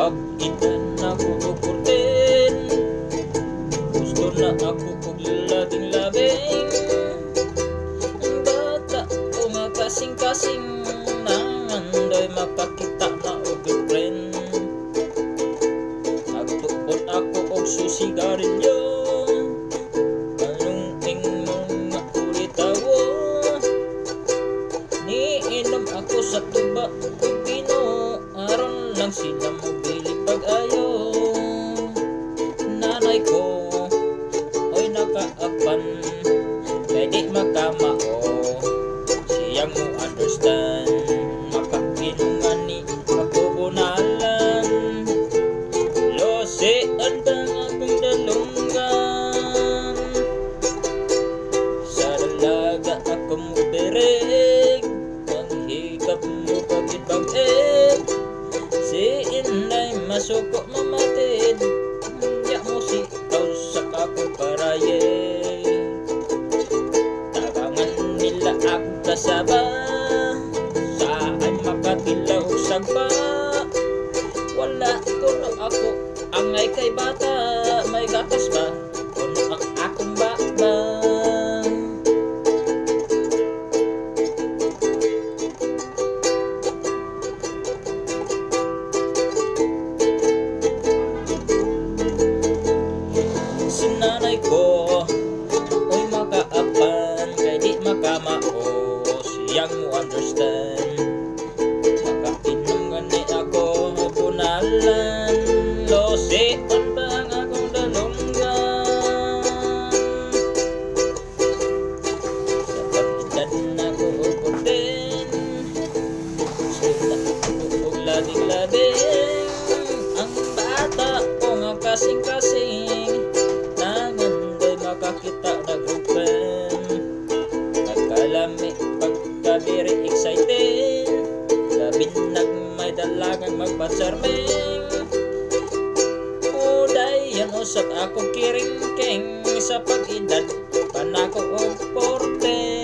Pag idan ako kukurtin, gusto na ako kog labing-labing. Ang bata o nga kasing-kasing, nangandoy makakita na o girlfriend. Nagtuot ako og susigarilyo, anong ingong nga ulitawo. Niinom ako sa tuba o pino, aron lang sila mabili pag-ayo. Nanay ko, oy nakaapan, kay di makamao, siyang mo understand. Makakinungan ni ako bunalan, lose andang akong dalunggan. Sa dalaga ako mo bereg, manghikap mo pagit-pag-ed. Si inay masuko mamatid, ya mo si sa ako paraye. Tabangan nila ako kasaba, sa ay makatilaw sagpa. Wala kuno ako, angay kay bata, may gatas ba? Kuno ang akong baba. Si nanay ko, oy makaapan, kay di makamao, siyang mo understand. Makainom gani ako bunalan, lose on ba ang akong dalunggan. Sa pag-edad na ko uputin, sulat ko og labing-labing. Ang bata o nga kasing-kasing, nangandoy makakita na girlfriend. Nagkalami pagkabiri excited, labing may dalagang magpatsarming. Uday yan usap ako kiring-king, sa pag-edad panako og 14.